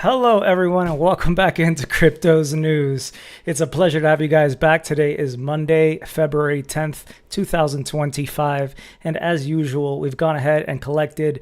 Hello, everyone, and welcome back into Crypto's News. It's a pleasure to have you guys back. Today is Monday, February 10th, 2025. And as usual, we've gone ahead and collected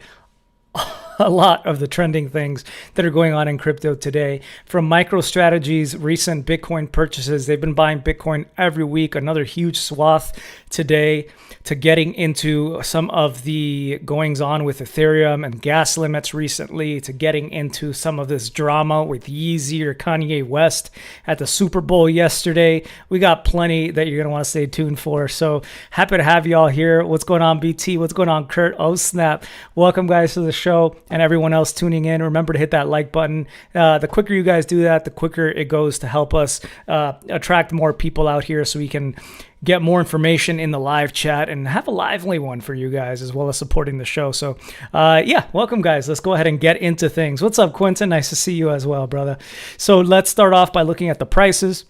a lot of the trending things that are going on in crypto today. From MicroStrategy's recent Bitcoin purchases, they've been buying Bitcoin every week, another huge swath today, to getting into some of the goings on with Ethereum and gas limits recently, to getting into some of this drama with Yeezy or Kanye West at the Super Bowl yesterday. We got plenty that you're going to want to stay tuned for. So happy to have you all here. What's going on, BT? What's going on, Kurt? Oh, snap. Welcome, guys, to the show. And everyone else tuning in, remember to hit that like button. The quicker you guys do that, the quicker it goes to help us attract more people out here so we can get more information in the live chat and have a lively one for you guys, as well as supporting the show. So yeah, welcome, guys. Let's go ahead and get into things. What's up, Quentin? Nice to see you as well, brother. So let's start off by looking at the prices.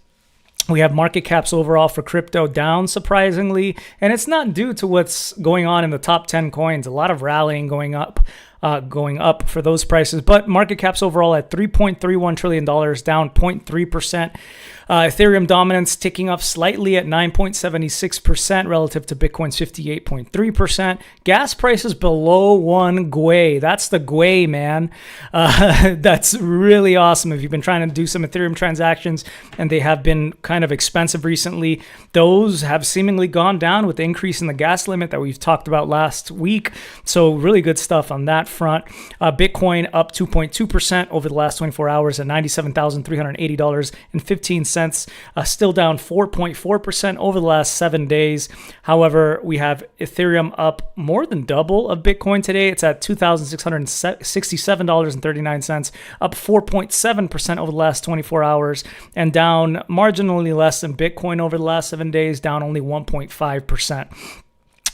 We have market caps overall for crypto down, surprisingly, and it's not due to what's going on in the top 10 coins. A lot of rallying going up for those prices, but market caps overall at $3.31 trillion, down 0.3%. Ethereum dominance ticking up slightly at 9.76% relative to Bitcoin's 58.3%. Gas prices below 1 gwei. That's the gwei, man. That's really awesome. If you've been trying to do some Ethereum transactions and they have been kind of expensive recently, those have seemingly gone down with the increase in the gas limit that we've talked about last week. So really good stuff on that front. Bitcoin up 2.2% over the last 24 hours at $97,380.15. Still down 4.4% over the last 7 days. However, we have Ethereum up more than double of Bitcoin today. It's at $2,667.39, up 4.7% over the last 24 hours, and down marginally less than Bitcoin over the last 7 days, down only 1.5%.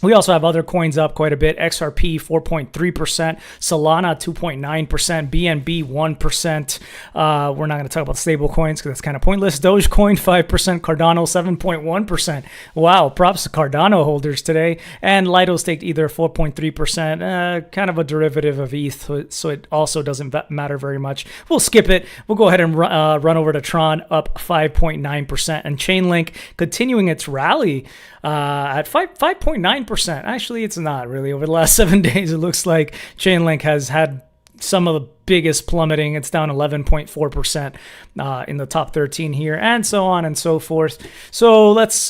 We also have other coins up quite a bit. XRP 4.3%, Solana 2.9%, BNB 1%. We're not going to talk about stable coins because that's kind of pointless. Dogecoin 5%, Cardano 7.1%. Wow, props to Cardano holders today. And Lido staked Ether 4.3%, kind of a derivative of ETH, so it also doesn't matter very much. We'll skip it. We'll go ahead and run over to Tron, up 5.9%, and Chainlink continuing its rally at 5.9%. Actually, it's not really. Over the last 7 days, it looks like Chainlink has had some of the biggest plummeting. It's down 11.4% in the top 13 here, and so on and so forth. So let's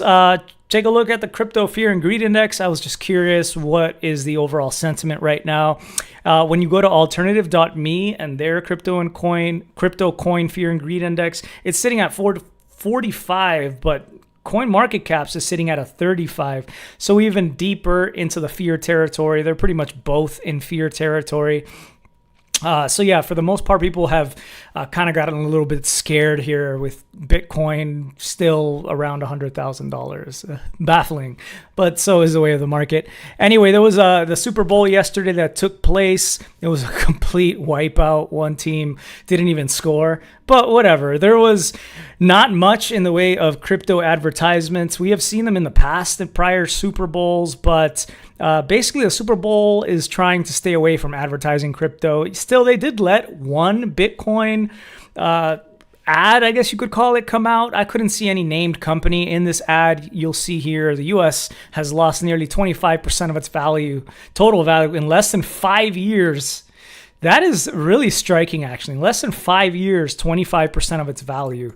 take a look at the Crypto Fear and Greed Index. I was just curious, what is the overall sentiment right now? When you go to alternative.me and their crypto coin Fear and Greed Index, it's sitting at 45, but Coin market caps is sitting at a 35, so even deeper into the fear territory. They're pretty much both in fear territory. So yeah, for the most part, people have kind of gotten a little bit scared here with Bitcoin still around $100,000. Baffling, but so is the way of the market. Anyway, there was the Super Bowl yesterday that took place. It was a complete wipeout. One team didn't even score, but whatever. There was not much in the way of crypto advertisements. We have seen them in the past in prior Super Bowls, but basically the Super Bowl is trying to stay away from advertising crypto. Still, they did let one Bitcoin ad, I guess you could call it, come out. I couldn't see any named company in this ad. You'll see here the US has lost nearly 25% of its total value in less than 5 years. That is really striking, actually. In less than 5 years, 25% of its value.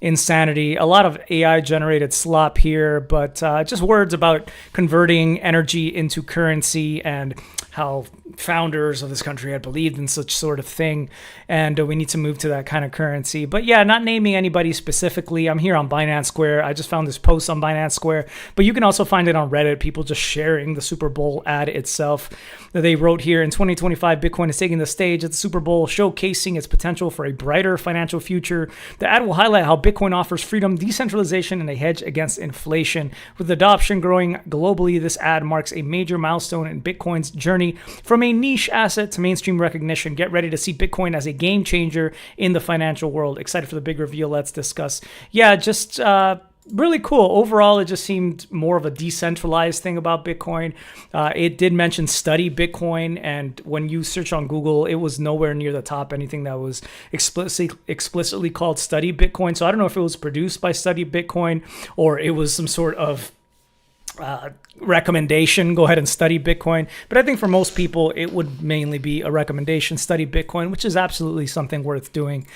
Insanity. A lot of AI-generated slop here, but just words about converting energy into currency and how founders of this country had believed in such sort of thing, and we need to move to that kind of currency. But yeah, not naming anybody specifically. I'm here on Binance Square. I just found this post on Binance Square, but you can also find it on Reddit, people just sharing the Super Bowl ad itself. They wrote here, in 2025, Bitcoin is taking the stage at the Super Bowl, showcasing its potential for a brighter financial future. The ad will highlight how Bitcoin offers freedom, decentralization, and a hedge against inflation. With adoption growing globally, this ad marks a major milestone in Bitcoin's journey from a niche asset to mainstream recognition. Get ready to see Bitcoin as a game changer in the financial world. Excited for the big reveal. Let's discuss. Yeah, just really cool. Overall, it just seemed more of a decentralized thing about Bitcoin. It did mention study Bitcoin, and when you search on Google, it was nowhere near the top, anything that was explicitly called study Bitcoin. So I don't know if it was produced by Study Bitcoin or it was some sort of recommendation, go ahead and study Bitcoin. But I think for most people, it would mainly be a recommendation, study Bitcoin, which is absolutely something worth doing.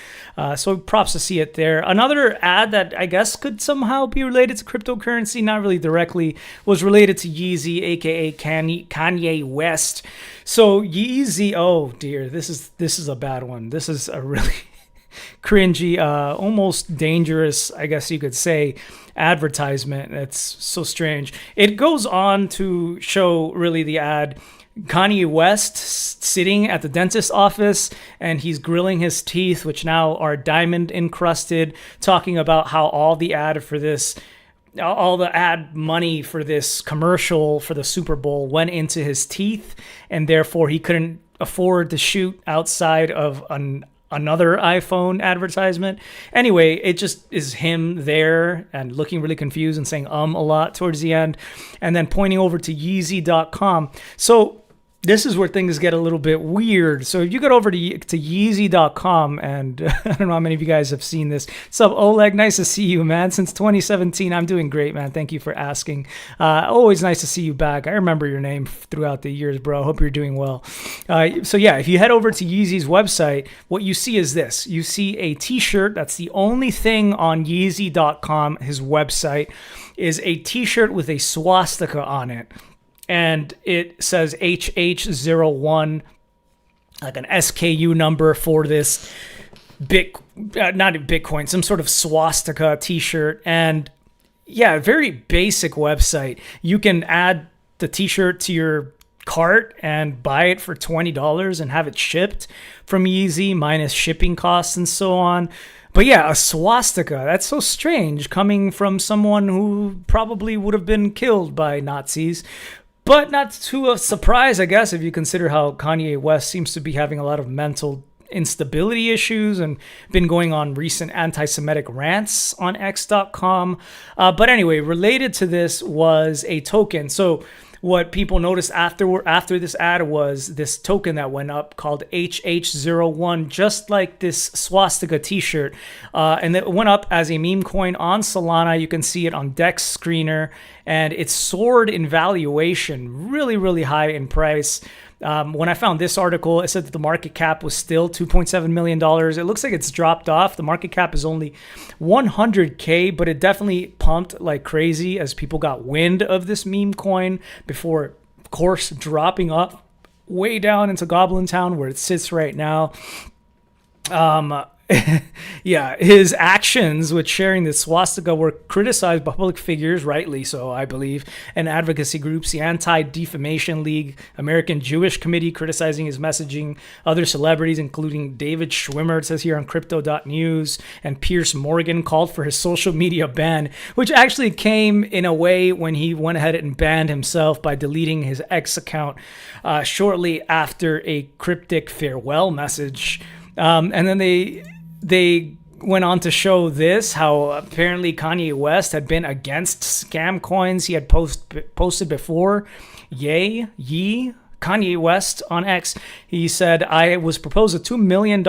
So props to see it there. Another ad that I guess could somehow be related to cryptocurrency, not really directly, was related to Yeezy, aka Kanye West. So Yeezy, oh dear, this is a bad one. This is a really cringy, almost dangerous, I guess you could say, advertisement. That's so strange. It goes on to show really the ad. Kanye West sitting at the dentist's office and he's grilling his teeth, which now are diamond encrusted, talking about how all the ad money for this commercial for the Super Bowl went into his teeth, and therefore he couldn't afford to shoot outside of another iPhone advertisement. Anyway, it just is him there and looking really confused and saying a lot towards the end, and then pointing over to Yeezy.com. So this is where things get a little bit weird. So if you go over to Yeezy.com, and I don't know how many of you guys have seen this. What's up, Oleg? Nice to see you, man. Since 2017, I'm doing great, man. Thank you for asking. Always nice to see you back. I remember your name throughout the years, bro. Hope you're doing well. So yeah, if you head over to Yeezy's website, what you see is this. You see a t-shirt. That's the only thing on Yeezy.com, his website, is a t-shirt with a swastika on it. And it says HH01, like an SKU number for this not Bitcoin, some sort of swastika t-shirt. And yeah, very basic website. You can add the t-shirt to your cart and buy it for $20 and have it shipped from Yeezy minus shipping costs and so on. But yeah, a swastika, that's so strange coming from someone who probably would have been killed by Nazis. But not to a surprise, I guess, if you consider how Kanye West seems to be having a lot of mental instability issues and been going on recent anti-Semitic rants on X.com. But anyway, related to this was a token. So what people noticed after this ad was this token that went up called HH01, just like this swastika t-shirt. And it went up as a meme coin on Solana. You can see it on Dex Screener, and it soared in valuation, really, really high in price. When I found this article, it said that the market cap was still $2.7 million. It looks like it's dropped off. The market cap is only 100K, but it definitely pumped like crazy as people got wind of this meme coin before, of course, dropping off way down into Goblin Town where it sits right now. Yeah, his actions with sharing the swastika were criticized by public figures, rightly so, I believe, and advocacy groups. The Anti-Defamation League, American Jewish Committee criticizing his messaging. Other celebrities, including David Schwimmer, it says here on Crypto.news, and Piers Morgan called for his social media ban, which actually came in a way when he went ahead and banned himself by deleting his X account shortly after a cryptic farewell message. And then they went on to show this, how apparently Kanye West had been against scam coins he had posted before. Kanye West on X, he said, I was proposed a $2 million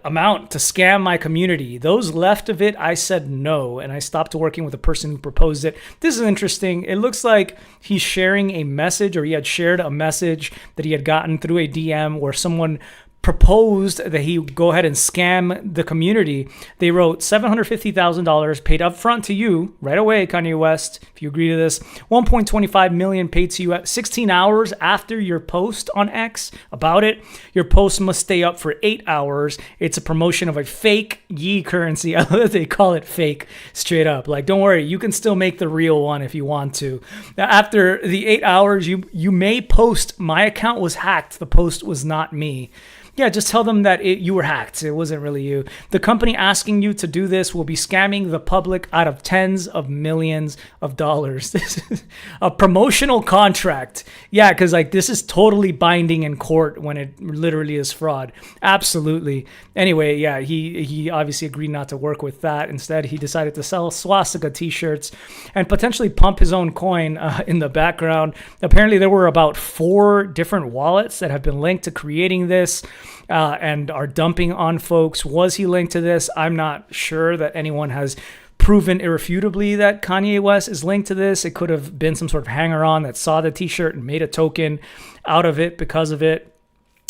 amount to scam my community. Those left of it, I said no, and I stopped working with the person who proposed it. This is interesting. It looks like he's sharing a message, or he had shared a message that he had gotten through a DM where someone proposed that he go ahead and scam the community. They wrote $750,000 paid up front to you right away, Kanye West, if you agree to this. $1.25 million paid to you at 16 hours after your post on X about it. Your post must stay up for 8 hours. It's a promotion of a fake Yee currency. I love that they call it fake straight up. Like, don't worry, you can still make the real one if you want to. Now, after the 8 hours, you may post, my account was hacked. The post was not me. Yeah, just tell them that you were hacked. It wasn't really you. The company asking you to do this will be scamming the public out of tens of millions of dollars. This is a promotional contract. Yeah, because like this is totally binding in court when it literally is fraud. Absolutely. Anyway, yeah, he obviously agreed not to work with that. Instead, he decided to sell swastika t-shirts and potentially pump his own coin in the background. Apparently, there were about 4 different wallets that have been linked to creating this. And are dumping on folks. Was he linked to this? I'm not sure that anyone has proven irrefutably that Kanye West is linked to this. It could have been some sort of hanger-on that saw the t-shirt and made a token out of it because of it.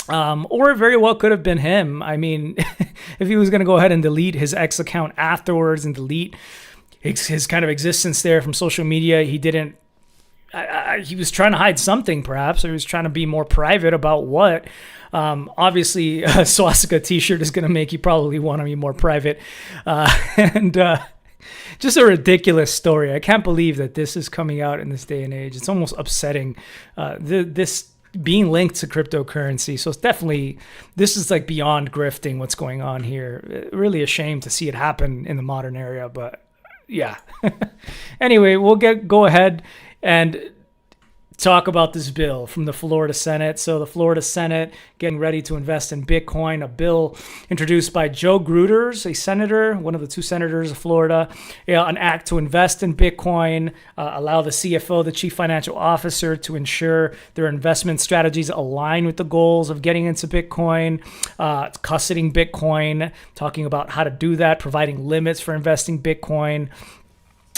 Or it very well could have been him. I mean, if he was going to go ahead and delete his X account afterwards and delete his kind of existence there from social media, he didn't. He was trying to hide something, perhaps, or he was trying to be more private about what. Obviously, a swastika t-shirt is going to make you probably want to be more private. And just a ridiculous story. I can't believe that this is coming out in this day and age. It's almost upsetting. This being linked to cryptocurrency. So it's definitely, this is like beyond grifting what's going on here. Really a shame to see it happen in the modern era, but yeah. Anyway, we'll go ahead and talk about this bill from the Florida Senate. So the Florida Senate getting ready to invest in Bitcoin, a bill introduced by Joe Gruters, a senator, one of the 2 senators of Florida, an act to invest in Bitcoin, allow the CFO, the chief financial officer, to ensure their investment strategies align with the goals of getting into Bitcoin, custodying Bitcoin, talking about how to do that, providing limits for investing Bitcoin,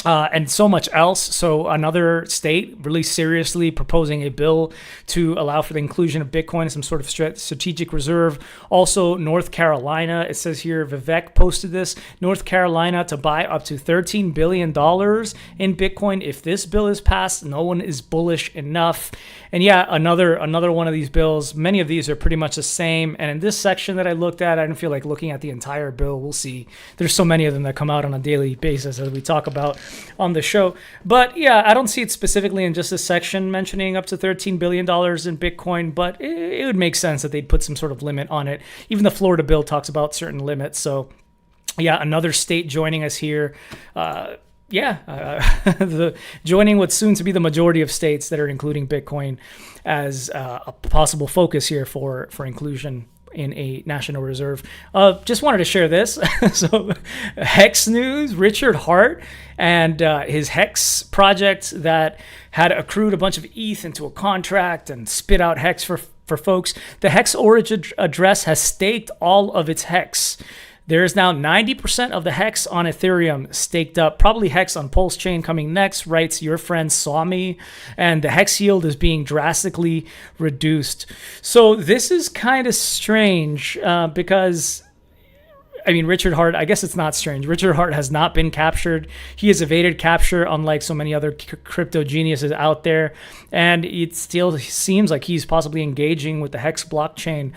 and so much else. So another state really seriously proposing a bill to allow for the inclusion of Bitcoin as some sort of strategic reserve. Also, North Carolina, it says here, Vivek posted this, North Carolina to buy up to $13 billion in Bitcoin. If this bill is passed, no one is bullish enough. And yeah, another one of these bills. Many of these are pretty much the same. And in this section that I looked at, I didn't feel like looking at the entire bill. We'll see. There's so many of them that come out on a daily basis as we talk about on the show. But yeah, I don't see it specifically in just this section mentioning up to $13 billion in Bitcoin, but it would make sense that they'd put some sort of limit on it. Even the Florida bill talks about certain limits. So yeah, another state joining us here. Joining what's soon to be the majority of states that are including Bitcoin as a possible focus here for inclusion in a national reserve. Just wanted to share this. So Hex news, Richard Hart and his Hex project that had accrued a bunch of ETH into a contract and spit out Hex for folks. The Hex origin address has staked all of its Hex. There is now 90% of the Hex on Ethereum staked up. Probably Hex on Pulse Chain coming next, writes your friend Swami. And the Hex yield is being drastically reduced. So this is kind of strange because, I mean, Richard Hart, I guess it's not strange. Richard Hart has not been captured. He has evaded capture, unlike so many other crypto geniuses out there. And it still seems like he's possibly engaging with the Hex blockchain.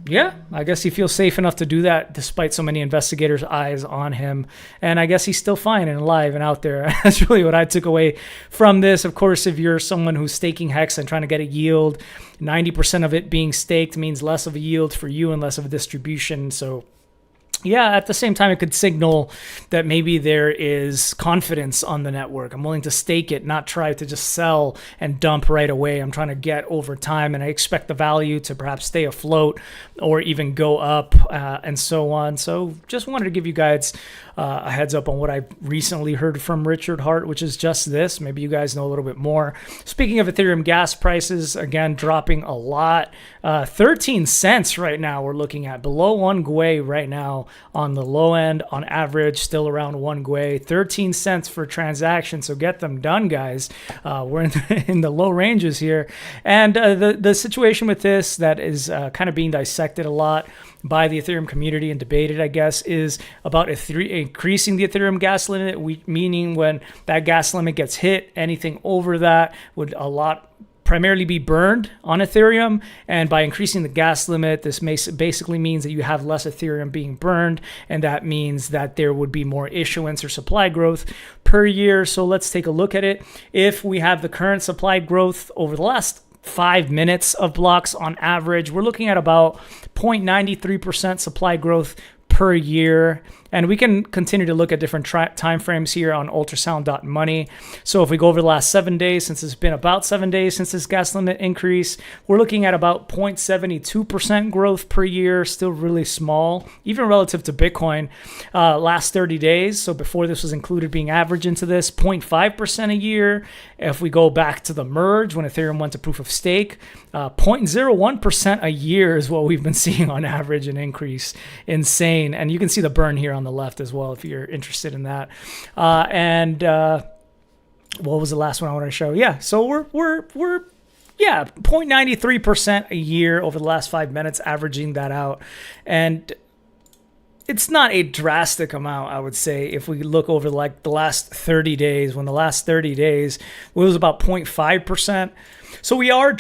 Yeah, I guess he feels safe enough to do that despite so many investigators' eyes on him. And I guess he's still fine and alive and out there. That's really what I took away from this. Of course, if you're someone who's staking Hex and trying to get a yield, 90% of it being staked means less of a yield for you and less of a distribution. So yeah, at the same time, it could signal that maybe there is confidence on the network. I'm willing to stake it, not try to just sell and dump right away. I'm trying to get over time, and I expect the value to perhaps stay afloat or even go up and so on. So just wanted to give you guys a heads up on what I recently heard from Richard Hart, which is just this. Maybe you guys know a little bit more. Speaking of Ethereum gas prices, again, dropping a lot. 13 cents right now we're looking at. Below 1 gwei right now on the low end. On average, still around 1 gwei. 13 cents for transaction, so get them done, guys. We're in the low ranges here. And the situation with this that is kind of being dissected a lot by the Ethereum community and debated, I guess, is about increasing the Ethereum gas limit, meaning when that gas limit gets hit, anything over that would primarily be burned on Ethereum. And by increasing the gas limit, this basically means that you have less Ethereum being burned, and that means that there would be more issuance or supply growth per year. So let's take a look at it. If we have the current supply growth over the last 5 minutes of blocks on average, we're looking at about 0.93% supply growth per year. And we can continue to look at different time frames here on ultrasound.money. So if we go over the last 7 days, since it's been about 7 days since this gas limit increase, we're looking at about 0.72% growth per year, still really small, even relative to Bitcoin. Last 30 days, so before this was included being averaged into this, 0.5% a year. If we go back to the merge, when Ethereum went to proof of stake, 0.01% a year is what we've been seeing on average, an increase. Insane. And you can see the burn here on the left as well if you're interested in that. What was the last one I wanted to show? Yeah, so we're 0.93% a year over the last 5 minutes, averaging that out. And it's not a drastic amount, I would say, if we look over like the last 30 days, when the last 30 days was about 0.5%. So we are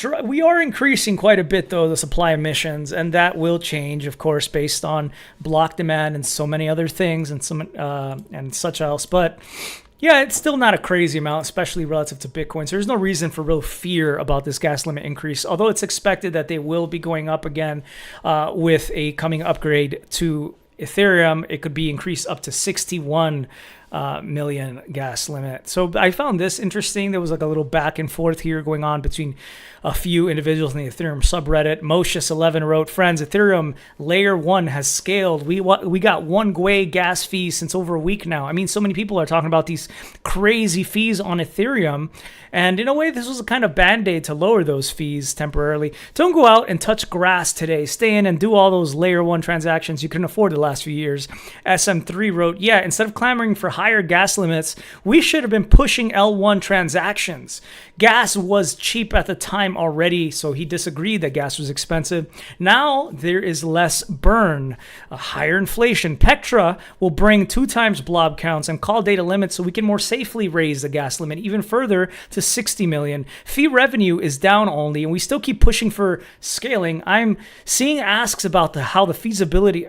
increasing quite a bit, though, the supply emissions, and that will change, of course, based on block demand and so many other things and such else. But yeah, it's still not a crazy amount, especially relative to Bitcoin. So there's no reason for real fear about this gas limit increase, although it's expected that they will be going up again with a coming upgrade to Ethereum. It could be increased up to 61 million gas limit. So I found this interesting. There was like a little back and forth here going on between a few individuals in the Ethereum subreddit. Moshes11 wrote, "Friends, Ethereum layer 1 has scaled. We got 1 Gwei gas fee since over a week now." I mean, so many people are talking about these crazy fees on Ethereum. And in a way, this was a kind of band-aid to lower those fees temporarily. Don't go out and touch grass today. Stay in and do all those layer 1 transactions you couldn't afford the last few years. SM3 wrote, "Yeah, instead of clamoring for higher gas limits, we should have been pushing L1 transactions. Gas was cheap at the time already," so he disagreed that gas was expensive. "Now there is less burn, a higher inflation. Petra will bring 2 times blob counts and call data limits so we can more safely raise the gas limit even further to 60 million. Fee revenue is down only, and we still keep pushing for scaling. I'm seeing asks about the feasibility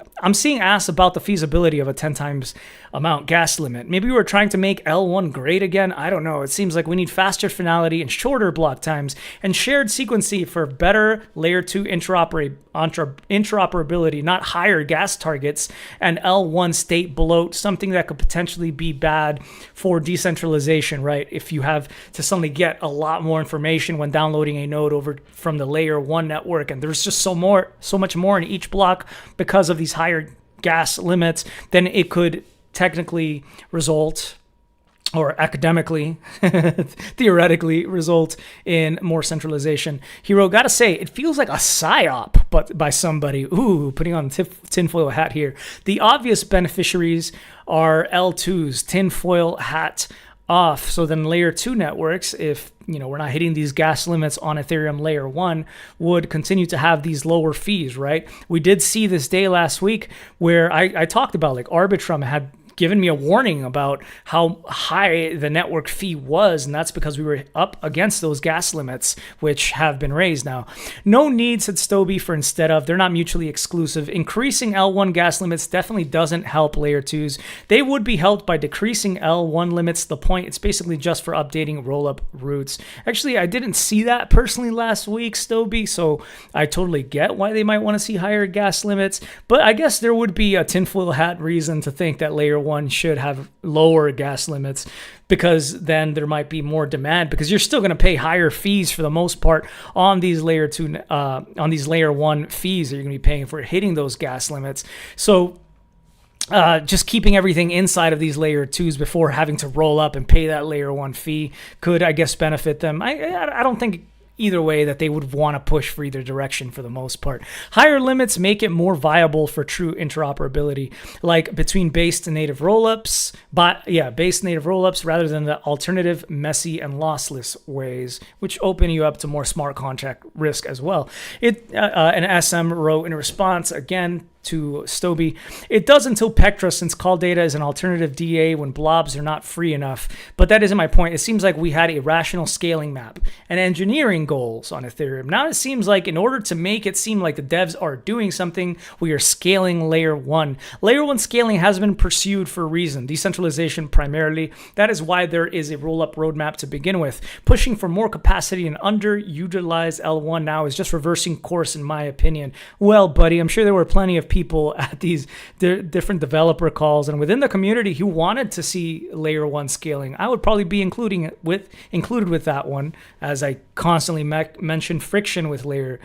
of a 10 times amount gas limit. Maybe we're trying to make L1 great again. I don't know. It seems like we need faster finality and shorter block times and shared sequencing for better layer 2 interoperability, not higher gas targets and L1 state bloat, something that could potentially be bad for decentralization, right? If you have to suddenly get a lot more information when downloading a node over from the layer 1 network, and there's just so much more in each block because of these higher gas limits, then it could technically result, or academically, theoretically result in more centralization." He wrote, "Gotta say, it feels like a psyop, but by somebody." Ooh, putting on tinfoil hat here. "The obvious beneficiaries are L2's tinfoil hat off." So then layer 2 networks, if we're not hitting these gas limits on Ethereum layer 1, would continue to have these lower fees, right? We did see this day last week where I talked about like Arbitrum had given me a warning about how high the network fee was, and that's because we were up against those gas limits, which have been raised now. "No need," said Stoby, "for instead of. They're not mutually exclusive. Increasing L1 gas limits definitely doesn't help layer 2s. They would be helped by decreasing L1 limits. The point, it's basically just for updating rollup routes." Actually, I didn't see that personally last week, Stoby, so I totally get why they might want to see higher gas limits, but I guess there would be a tinfoil hat reason to think that layer 1 should have lower gas limits, because then there might be more demand, because you're still going to pay higher fees for the most part on these layer 2 on these layer 1 fees that you're going to be paying for hitting those gas limits. So just keeping everything inside of these layer 2s before having to roll up and pay that layer 1 fee could, I guess, benefit them. I don't think either way that they would want to push for either direction for the most part. Higher limits make it more viable for true interoperability, like between base native rollups, rather than the alternative messy and lossless ways, which open you up to more smart contract risk as well. An SM wrote in response, again, to Stoby. It does until Pectra, since call data is an alternative DA when blobs are not free enough. But that isn't my point. It seems like we had a rational scaling map and engineering goals on Ethereum. Now it seems like in order to make it seem like the devs are doing something, we are scaling layer 1. Layer 1 scaling has been pursued for a reason. Decentralization primarily. That is why there is a roll-up roadmap to begin with. Pushing for more capacity and underutilized L1 now is just reversing course in my opinion. Well, buddy, I'm sure there were plenty of people at these different developer calls and within the community who wanted to see layer 1 scaling. I would probably be included with that one, as I constantly mention friction with layer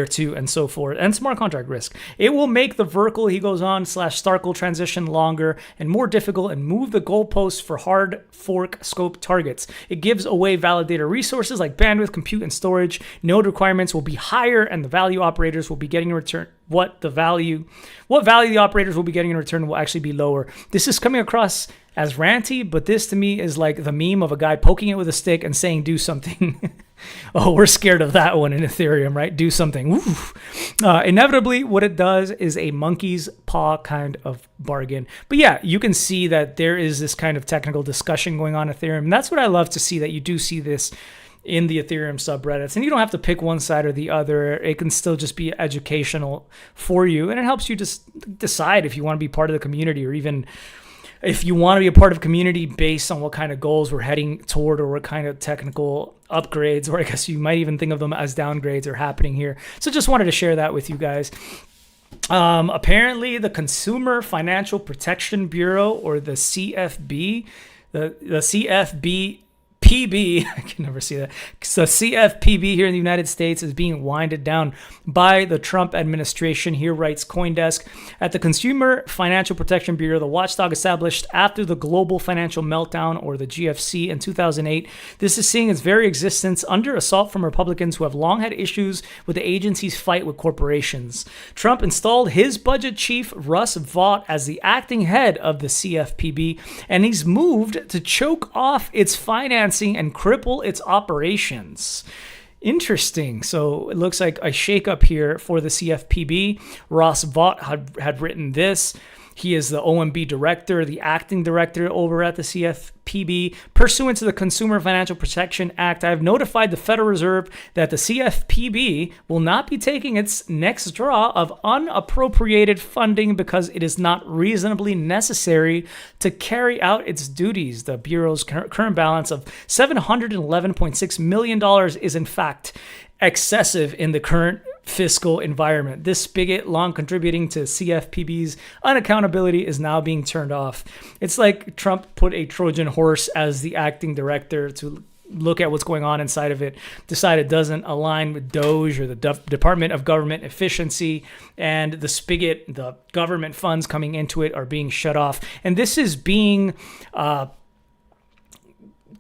2 and so forth, and smart contract risk. It will make the Verkle, he goes on, /Starkle transition longer and more difficult and move the goalposts for hard fork scope targets. It gives away validator resources like bandwidth, compute, and storage. Node requirements will be higher and the value operators will be getting in return. What value the operators will be getting in return will actually be lower. This is coming across as ranty, but this to me is like the meme of a guy poking it with a stick and saying, do something. Oh, we're scared of that one in Ethereum, right? Do something. Inevitably, what it does is a monkey's paw kind of bargain. But yeah, you can see that there is this kind of technical discussion going on in Ethereum. And that's what I love to see, that you do see this in the Ethereum subreddits. And you don't have to pick one side or the other. It can still just be educational for you. And it helps you just decide if you want to be part of the community, or even if you want to be a part of a community based on what kind of goals we're heading toward, or what kind of technical upgrades, or I guess you might even think of them as downgrades, are happening here. So just wanted to share that with you guys. Apparently the Consumer Financial Protection Bureau, or the CFB, the CFB PB, I can never see that. So CFPB here in the United States is being winded down by the Trump administration. Here writes CoinDesk. At the Consumer Financial Protection Bureau, the watchdog established after the global financial meltdown, or the GFC, in 2008, this is seeing its very existence under assault from Republicans who have long had issues with the agency's fight with corporations. Trump installed his budget chief, Russ Vought, as the acting head of the CFPB, and he's moved to choke off its financing and cripple its operations. Interesting. So it looks like a shakeup here for the CFPB. Ross Vought had written this. He is the OMB director, the acting director over at the CFPB. Pursuant to the Consumer Financial Protection Act, I have notified the Federal Reserve that the CFPB will not be taking its next draw of unappropriated funding because it is not reasonably necessary to carry out its duties. The Bureau's current balance of $711.6 million is, in fact, excessive in the current fiscal environment. This spigot, long contributing to CFPB's unaccountability, is now being turned off. It's like Trump put a Trojan horse as the acting director to look at what's going on inside of it, decide it doesn't align with DOGE or the Department of Government Efficiency, and the spigot, the government funds coming into it, are being shut off. And this is being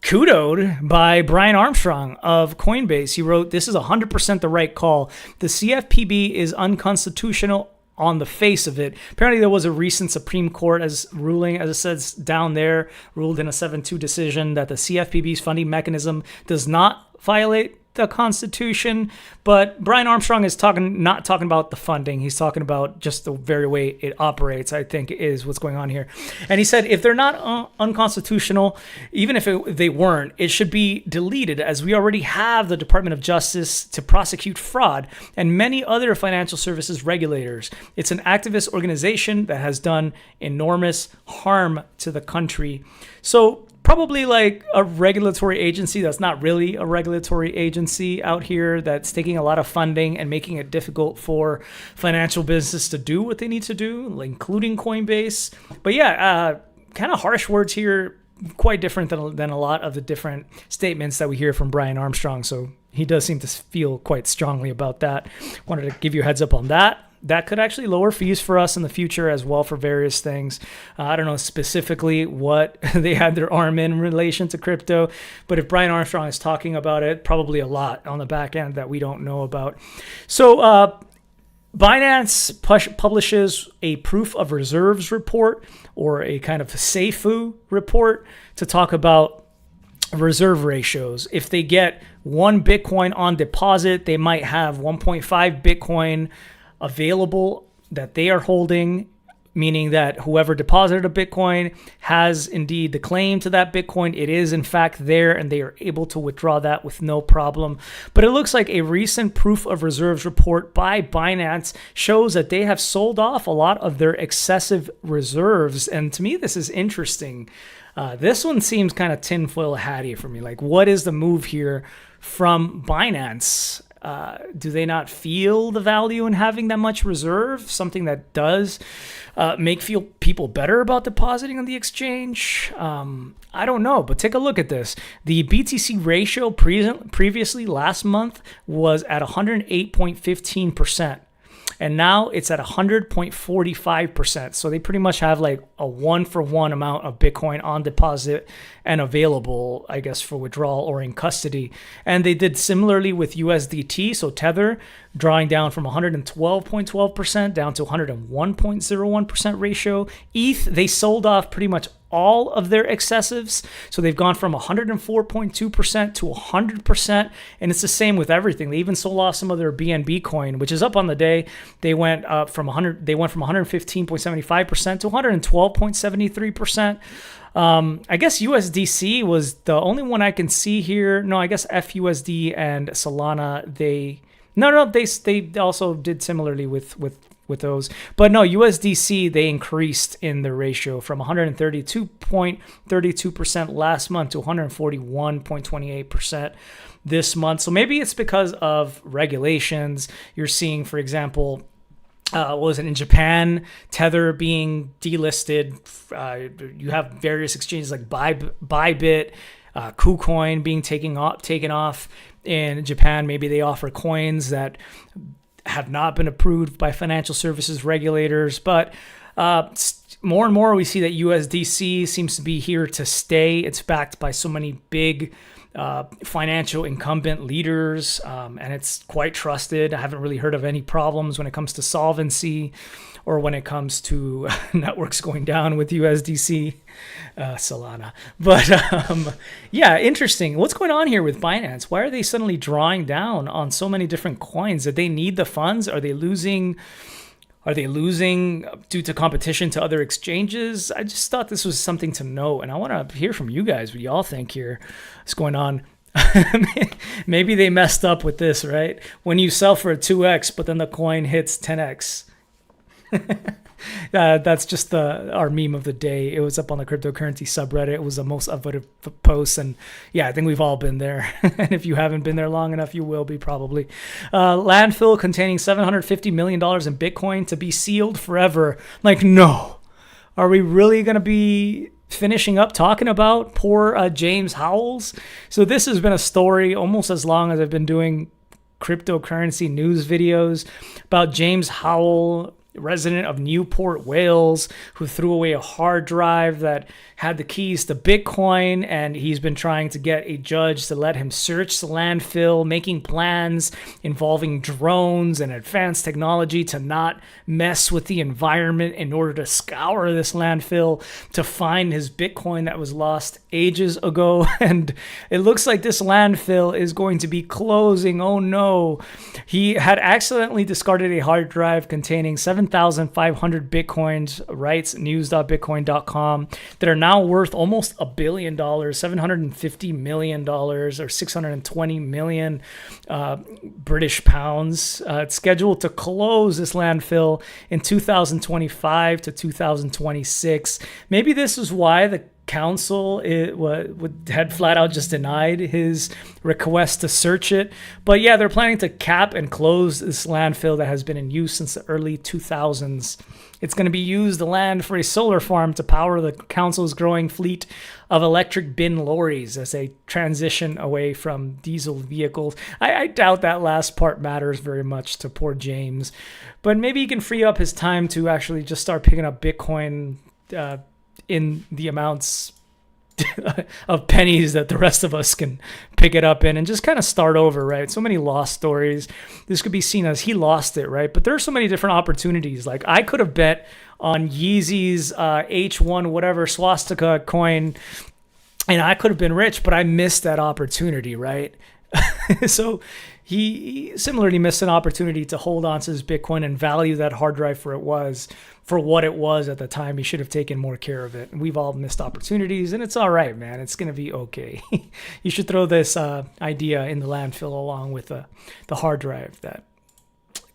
kudoed by Brian Armstrong of Coinbase. He wrote, "This is 100% the right call. The CFPB is unconstitutional on the face of it." Apparently there was a recent Supreme Court ruling, as it says down there, ruled in a 7-2 decision that the CFPB's funding mechanism does not violate the Constitution. But Brian Armstrong is not talking about the funding. He's talking about just the very way it operates, I think, is what's going on here. And he said, if they're not unconstitutional, even if they weren't, it should be deleted, as we already have the Department of Justice to prosecute fraud and many other financial services regulators. It's an activist organization that has done enormous harm to the country. So probably like a regulatory agency that's not really a regulatory agency out here, that's taking a lot of funding and making it difficult for financial business to do what they need to do, including Coinbase. But yeah, kind of harsh words here, quite different than a lot of the different statements that we hear from Brian Armstrong. So he does seem to feel quite strongly about that. Wanted to give you a heads up on that. That could actually lower fees for us in the future as well for various things. I don't know specifically what they had their arm in relation to crypto, but if Brian Armstrong is talking about it, probably a lot on the back end that we don't know about. So Binance publishes a proof of reserves report, or a kind of SAFU report, to talk about reserve ratios. If they get 1 Bitcoin on deposit, they might have 1.5 Bitcoin available that they are holding, meaning that whoever deposited a Bitcoin has indeed the claim to that Bitcoin. It is in fact there, and they are able to withdraw that with no problem. But it looks like a recent proof of reserves report by Binance shows that they have sold off a lot of their excessive reserves. And to me, this is interesting. This one seems kind of tinfoil hatty for me. Like, what is the move here from Binance? Do they not feel the value in having that much reserve? Something that does make people better about depositing on the exchange? I don't know, but take a look at this. The BTC ratio previously last month was at 108.15%. And now it's at 100.45%. So they pretty much have like a 1-for-1 amount of Bitcoin on deposit and available, I guess, for withdrawal or in custody. And they did similarly with USDT. So Tether drawing down from 112.12% down to 101.01% ratio. ETH, they sold off pretty much all of their excessives. So they've gone from 104.2% to 100%. And it's the same with everything. They even sold off some of their BNB coin, which is up on the day. They went up from 115.75% to 112.73%. I guess USDC was the only one I can see here. No, I guess FUSD and Solana, they also did similarly with those. But no, USDC, they increased in the ratio from 132.32% last month to 141.28% this month. So maybe it's because of regulations. You're seeing, for example, what was it in Japan, Tether being delisted. You have various exchanges like Bybit, KuCoin being taken off in Japan. Maybe they offer coins that have not been approved by financial services regulators. But more and more we see that USDC seems to be here to stay. It's backed by so many big financial incumbent leaders, and it's quite trusted. I haven't really heard of any problems when it comes to solvency or when it comes to networks going down with USDC, Solana. But yeah, interesting. What's going on here with Binance? Why are they suddenly drawing down on so many different coins? Did they need the funds? Are they losing due to competition to other exchanges? I just thought this was something to know, and I want to hear from you guys what y'all think here. What's going on? Maybe they messed up with this, right? When you sell for a 2x, but then the coin hits 10x. That's just our meme of the day. It was up on the cryptocurrency subreddit. It was the most upvoted post, and yeah, I think we've all been there. And if you haven't been there long enough, you will be probably. Landfill containing $750 million in Bitcoin to be sealed forever. Like, no. Are we really going to be finishing up talking about poor James Howells? So this has been a story almost as long as I've been doing cryptocurrency news videos about James Howell, resident of Newport, Wales, who threw away a hard drive that had the keys to Bitcoin, and he's been trying to get a judge to let him search the landfill, making plans involving drones and advanced technology to not mess with the environment in order to scour this landfill to find his Bitcoin that was lost ages ago. And it looks like this landfill is going to be closing. Oh no. He had accidentally discarded a hard drive containing 7,500 Bitcoins, writes news.bitcoin.com, that are now worth almost $1 billion, $750 million, or 620 million British pounds. It's scheduled to close this landfill in 2025 to 2026. Maybe this is why the council had flat out just denied his request to search it. But yeah, they're planning to cap and close this landfill that has been in use since the early 2000s. It's going to be used, the land, for a solar farm to power the council's growing fleet of electric bin lorries as they transition away from diesel vehicles. I doubt that last part matters very much to poor James, but maybe he can free up his time to actually just start picking up Bitcoin in the amounts of pennies that the rest of us can pick it up in, and just kind of start over, right? So many lost stories. This could be seen as he lost it, right? But there are so many different opportunities. Like, I could have bet on Yeezy's H1 whatever swastika coin, and I could have been rich, but I missed that opportunity, right? So he similarly missed an opportunity to hold on to his Bitcoin and value that hard drive for what it was at the time. He should have taken more care of it. And we've all missed opportunities, and it's all right, man. It's going to be okay. You should throw this idea in the landfill along with the hard drive.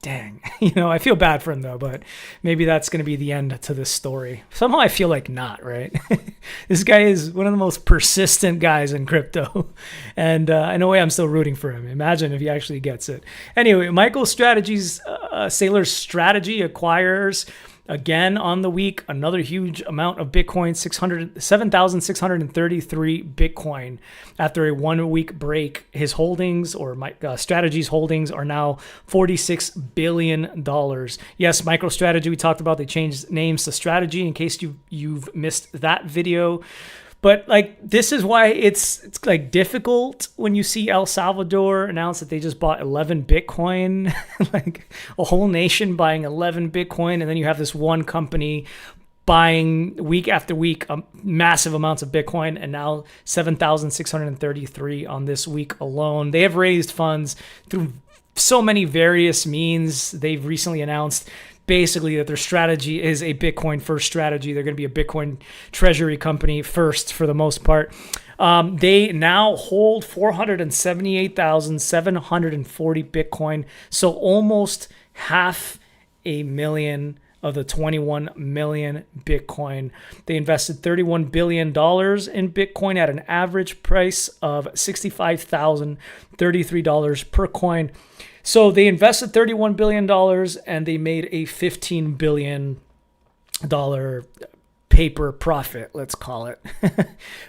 Dang, I feel bad for him though, but maybe that's going to be the end to this story. Somehow I feel like not, right? This guy is one of the most persistent guys in crypto. And in a way, I'm still rooting for him. Imagine if he actually gets it. Anyway, MicroStrategy's Sailor's Strategy acquires again on the week another huge amount of Bitcoin, 7,633 Bitcoin after a 1 week break. His holdings, or Strategy's holdings, are now $46 billion. Yes, MicroStrategy, we talked about, they changed names to Strategy in case you've missed that video. But this is why it's difficult when you see El Salvador announce that they just bought 11 Bitcoin, like a whole nation buying 11 Bitcoin. And then you have this one company buying week after week massive amounts of Bitcoin, and now 7,633 on this week alone. They have raised funds through so many various means. They've recently announced basically that their strategy is a Bitcoin first strategy. They're going to be a Bitcoin treasury company first for the most part. They now hold 478,740 Bitcoin. So almost 500,000 of the 21 million Bitcoin. They invested $31 billion in Bitcoin at an average price of $65,033 per coin. So they invested $31 billion and they made a $15 billion paper profit, let's call it.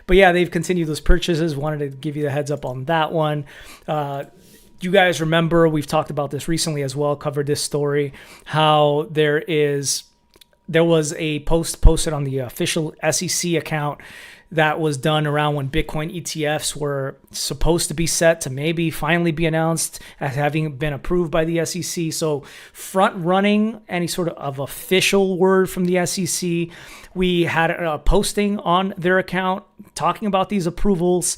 But yeah, they've continued those purchases. Wanted to give you the heads up on that one. You guys remember, we've talked about this recently as well, covered this story, how there was a post posted on the official SEC account that was done around when Bitcoin ETFs were supposed to be set to maybe finally be announced as having been approved by the SEC. So front running any sort of official word from the SEC. We had a posting on their account talking about these approvals.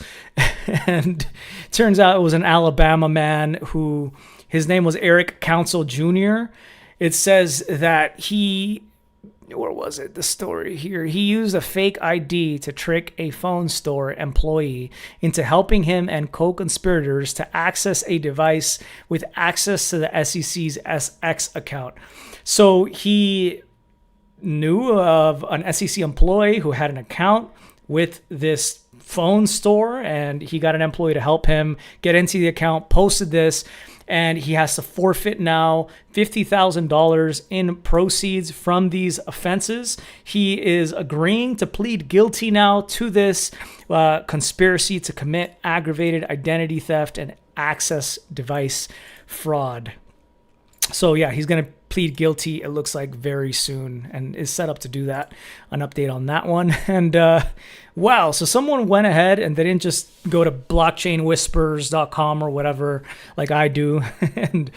And it turns out it was an Alabama man who, his name was Eric Council Jr. It says that where was it? The story here. He used a fake ID to trick a phone store employee into helping him and co-conspirators to access a device with access to the SEC's SX account. So he knew of an SEC employee who had an account with this phone store, and he got an employee to help him get into the account, posted this, and he has to forfeit now $50,000 in proceeds from these offenses. He is agreeing to plead guilty now to this conspiracy to commit aggravated identity theft and access device fraud. So yeah, he's going to plead guilty, it looks like, very soon, and is set up to do that. An update on that one. And wow, so someone went ahead and they didn't just go to blockchainwhispers.com or whatever like I do and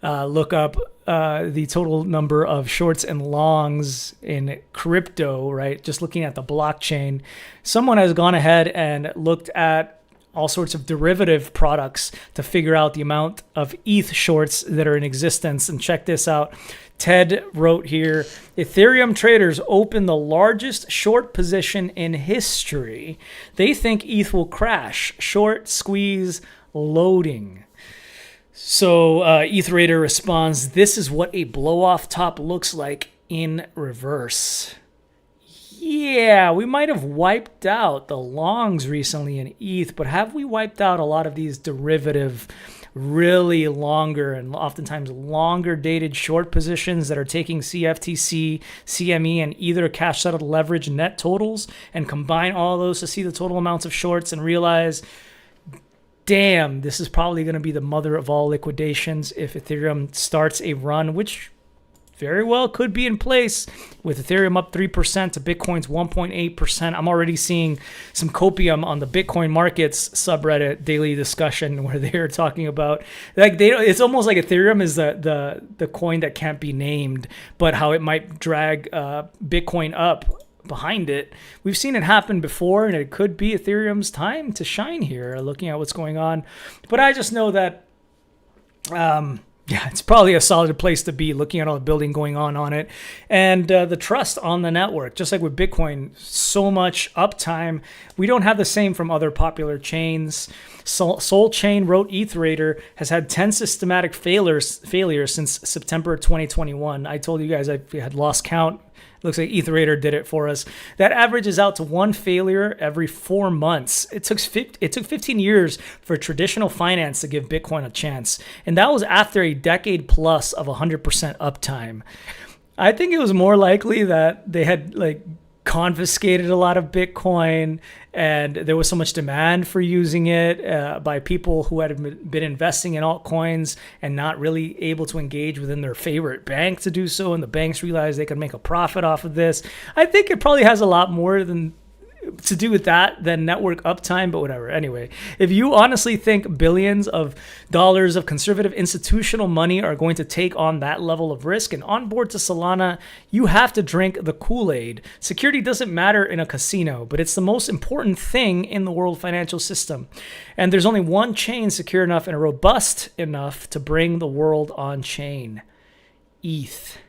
look up the total number of shorts and longs in crypto, right? Just looking at the blockchain. Someone has gone ahead and looked at all sorts of derivative products to figure out the amount of ETH shorts that are in existence. And check this out. Ted wrote here, Ethereum traders open the largest short position in history. They think ETH will crash. Short squeeze loading. So ETHRader responds, this is what a blow-off top looks like in reverse. Yeah, we might have wiped out the longs recently in ETH, but have we wiped out a lot of these derivative, really longer and oftentimes longer dated short positions that are taking CFTC, CME, and either cash settled leverage net totals and combine all those to see the total amounts of shorts and realize, damn, this is probably going to be the mother of all liquidations if Ethereum starts a run, which very well could be in place with Ethereum up 3% to Bitcoin's 1.8%. I'm already seeing some copium on the Bitcoin markets subreddit daily discussion where they're talking about it's almost like Ethereum is the coin that can't be named, but how it might drag Bitcoin up behind it. We've seen it happen before, and it could be Ethereum's time to shine here, looking at what's going on. But I just know that Yeah, it's probably a solid place to be looking at all the building going on it and the trust on the network. Just like with Bitcoin, so much uptime. We don't have the same from other popular chains. Soul Chain wrote Etherator has had 10 systematic failures since September 2021. I told you guys I had lost count. Looks like Etherator did it for us. That averages out to one failure every 4 months. It took 15 years for traditional finance to give Bitcoin a chance. And that was after a decade plus of 100% uptime. I think it was more likely that they had confiscated a lot of Bitcoin and there was so much demand for using it by people who had been investing in altcoins and not really able to engage within their favorite bank to do so, and the banks realized they could make a profit off of this. I think it probably has a lot more to do with that than network uptime, but whatever. Anyway, if you honestly think billions of dollars of conservative institutional money are going to take on that level of risk and onboard to Solana, you have to drink the Kool-Aid. Security doesn't matter in a casino, but it's the most important thing in the world financial system. And there's only one chain secure enough and robust enough to bring the world on chain. ETH.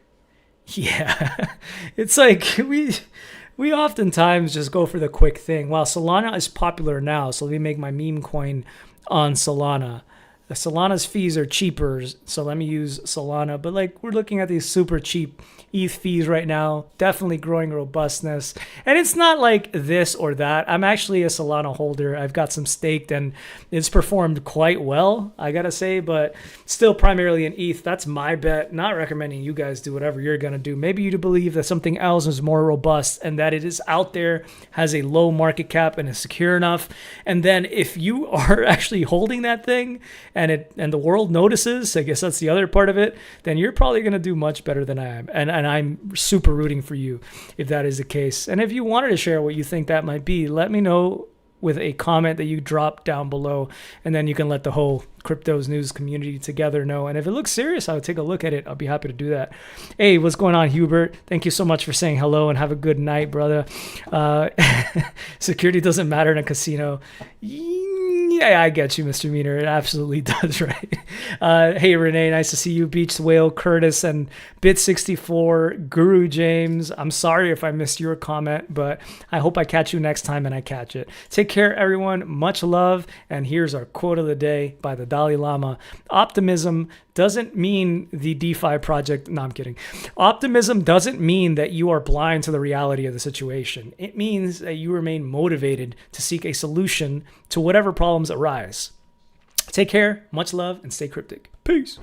Yeah. It's like we oftentimes just go for the quick thing. While Solana is popular now, so let me make my meme coin on Solana. Solana's fees are cheaper, so let me use Solana. But we're looking at these super cheap ETH fees right now, definitely growing robustness. And it's not like this or that. I'm actually a Solana holder. I've got some staked and it's performed quite well, I gotta say, but still primarily in ETH. That's my bet. Not recommending you guys do whatever you're gonna do. Maybe you do believe that something else is more robust and that it is out there, has a low market cap and is secure enough. And then if you are actually holding that thing and the world notices, I guess that's the other part of it, then you're probably gonna do much better than I am. And I'm super rooting for you if that is the case. And if you wanted to share what you think that might be, let me know with a comment that you drop down below, and then you can let the whole cryptos news community together know. And if it looks serious, I would take a look at it. I'll be happy to do that. Hey, what's going on, Hubert? Thank you so much for saying hello and have a good night, brother. Security doesn't matter in a casino. Yeah, I get you, Mr. Meaner. It absolutely does, right? Hey, Renee, nice to see you. Beach Whale, Curtis, and Bit64, Guru James. I'm sorry if I missed your comment, but I hope I catch you next time and I catch it. Take care, everyone. Much love. And here's our quote of the day by the Dalai Lama. Optimism doesn't mean the DeFi project. No, I'm kidding. Optimism doesn't mean that you are blind to the reality of the situation. It means that you remain motivated to seek a solution to whatever problems arise. Take care, much love, and stay cryptic. Peace.